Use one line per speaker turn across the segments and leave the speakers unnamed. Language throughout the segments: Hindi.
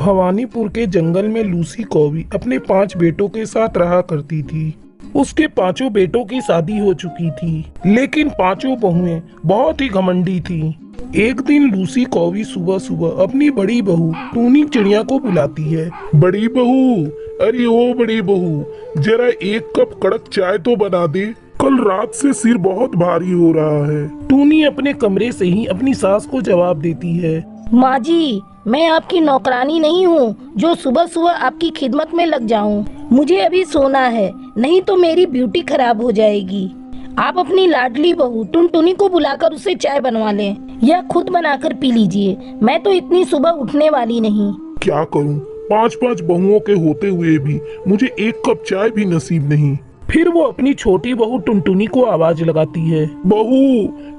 भवानीपुर के जंगल में लूसी कौवी अपने 5 बेटों के साथ रहा करती थी। उसके 5 बेटों की शादी हो चुकी थी, लेकिन 5 बहुएं बहुत ही घमंडी थीं। एक दिन लूसी कौवी सुबह सुबह अपनी बड़ी बहू टूनी चिड़िया को बुलाती है। बड़ी बहू, अरे ओ बड़ी बहू, जरा 1 कप कड़क चाय तो बना दे, कल रात से सिर बहुत भारी हो रहा है। टूनी अपने कमरे से ही अपनी सास को जवाब देती है।
माँ जी, मैं आपकी नौकरानी नहीं हूँ जो सुबह सुबह आपकी खिदमत में लग जाऊँ। मुझे अभी सोना है, नहीं तो मेरी ब्यूटी खराब हो जाएगी। आप अपनी लाडली बहू टुनटुनी को बुलाकर उसे चाय बनवा लें या खुद बनाकर पी लीजिए। मैं तो इतनी सुबह उठने वाली नहीं।
क्या करूँ, 5 बहुओं के होते हुए भी मुझे 1 कप चाय भी नसीब नहीं। फिर वो अपनी छोटी बहू टुनटुनी को आवाज लगाती है। बहू,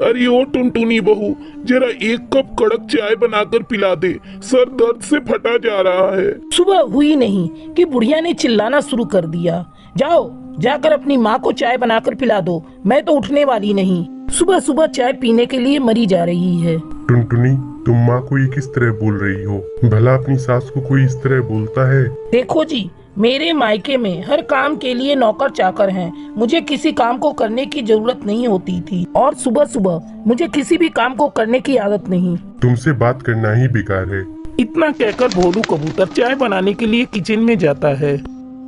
अरे ओ टुनटुनी बहू, जरा 1 कप कड़क चाय बनाकर पिला दे, सर दर्द से फटा जा रहा है।
सुबह हुई नहीं कि बुढ़िया ने चिल्लाना शुरू कर दिया। जाओ, जाकर अपनी माँ को चाय बनाकर पिला दो, मैं तो उठने वाली नहीं। सुबह सुबह चाय पीने के लिए मरी जा रही है।
टुनटुनी, तुम माँ को ये किस तरह बोल रही हो? भला अपनी सास को कोई इस तरह बोलता है?
देखो जी, मेरे मायके में हर काम के लिए नौकर चाकर हैं। मुझे किसी काम को करने की जरूरत नहीं होती थी और सुबह सुबह मुझे किसी भी काम को करने की आदत नहीं।
तुमसे बात करना ही बेकार है।
इतना कहकर भोलू कबूतर चाय बनाने के लिए किचन में जाता है।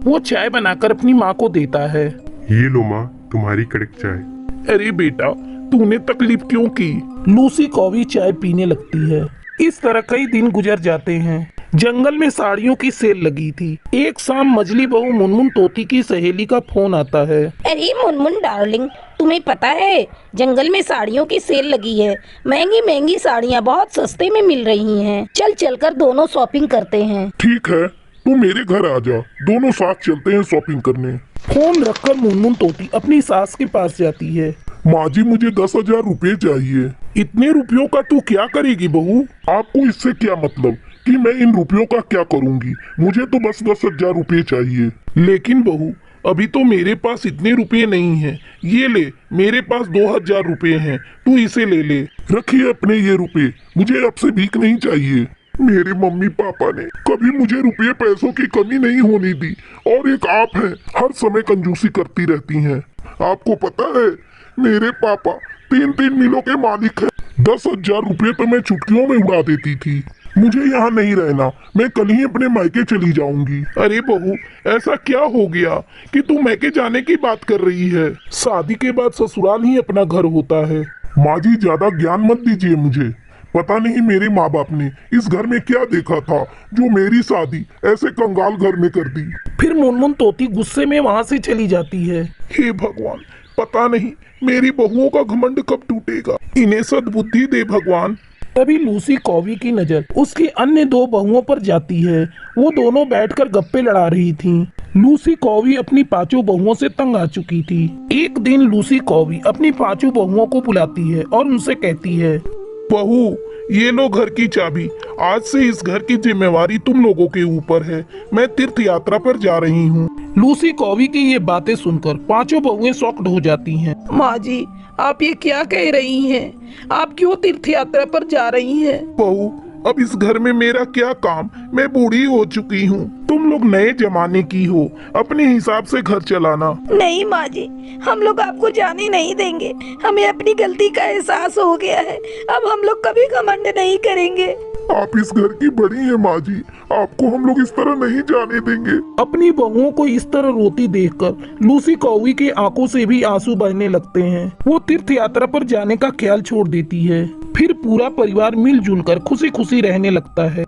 वो चाय बनाकर अपनी माँ को देता है।
ये लो माँ, तुम्हारी कड़क चाय।
अरे बेटा, तूने तकलीफ क्यों की? लूसी कौवी चाय पीने लगती है। इस तरह कई दिन गुजर जाते हैं। जंगल में साड़ियों की सेल लगी थी। एक शाम मजली बहू मुनमुन तोती की सहेली का फोन आता है।
अरे मुनमुन डार्लिंग, तुम्हें पता है जंगल में साड़ियों की सेल लगी है। महंगी महंगी साड़ियाँ बहुत सस्ते में मिल रही हैं। चल चलकर दोनों शॉपिंग करते हैं।
ठीक है, तू मेरे घर आ जा, दोनों साथ चलते हैं शॉपिंग करने। फोन रखकर मुनमुन तोती अपनी सास के पास जाती है। माँ जी, मुझे 10,000 रुपए चाहिए। इतने रुपयों का तू क्या करेगी बहू? आपको इससे क्या मतलब कि मैं इन रुपयों का क्या करूंगी? मुझे तो बस 10,000 रुपए चाहिए। लेकिन बहू, अभी तो मेरे पास इतने रुपए नहीं हैं। ये ले, मेरे पास 2,000 रुपए हैं, तू इसे ले ले। रखिए अपने ये रुपए, मुझे आपसे भीख नहीं चाहिए। मेरे मम्मी पापा ने कभी मुझे रुपये पैसों की कमी नहीं होने दी, और एक आप हैं, हर समय कंजूसी करती रहती हैं। आपको पता है, मेरे पापा 3 मिलों के मालिक हैं। 10,000 रुपये तो मैं चुटकियों में उड़ा देती थी। मुझे यहाँ नहीं रहना, मैं कल ही अपने मायके चली जाऊंगी। अरे बहू, ऐसा क्या हो गया कि तू मायके जाने की बात कर रही है? शादी के बाद ससुराल ही अपना घर होता है। माँ जी, ज्यादा ज्ञान मत दीजिए मुझे। पता नहीं मेरे माँ बाप ने इस घर में क्या देखा था जो मेरी शादी ऐसे कंगाल घर में कर दी। फिर मुनमुन तोती गुस्से में वहाँ से चली जाती है। हे भगवान, पता नहीं मेरी बहुओं का घमंड कब टूटेगा। इन्हें सद्बुद्धि दे भगवान। तभी लूसी कौवी की नजर उसकी अन्य 2 बहुओं पर जाती है। वो दोनों बैठकर गप्पे लड़ा रही थीं। लूसी कौवी अपनी 5 बहुओं से तंग आ चुकी थी। एक दिन लूसी कौवी अपनी 5 बहुओं को बुलाती है और उनसे कहती है, बहू, ये लो घर की चाबी। आज से इस घर की जिम्मेवारी तुम लोगों के ऊपर है। मैं तीर्थ यात्रा पर जा रही हूँ। लूसी कौवी की ये बातें सुनकर 5 बहुएं शॉक्ड हो जाती हैं। माँ जी, आप ये क्या कह रही हैं? आप क्यों तीर्थ यात्रा पर जा रही हैं? बहू, अब इस घर में मेरा क्या काम? मैं बूढ़ी हो चुकी हूँ। तुम लोग नए जमाने की हो, अपने हिसाब से घर चलाना।
नहीं माँ जी, हम लोग आपको जाने नहीं देंगे। हमें अपनी गलती का एहसास हो गया है। अब हम लोग कभी घमंड नहीं करेंगे।
आप इस घर की बड़ी हैं माँ जी, आपको हम लोग इस तरह नहीं जाने देंगे। अपनी बहुओं को इस तरह रोती देखकर लूसी कौवी की आंखों से भी आंसू बहने लगते हैं। वो तीर्थ यात्रा पर जाने का ख्याल छोड़ देती है। फिर पूरा परिवार मिलजुल कर खुशी खुशी रहने लगता है।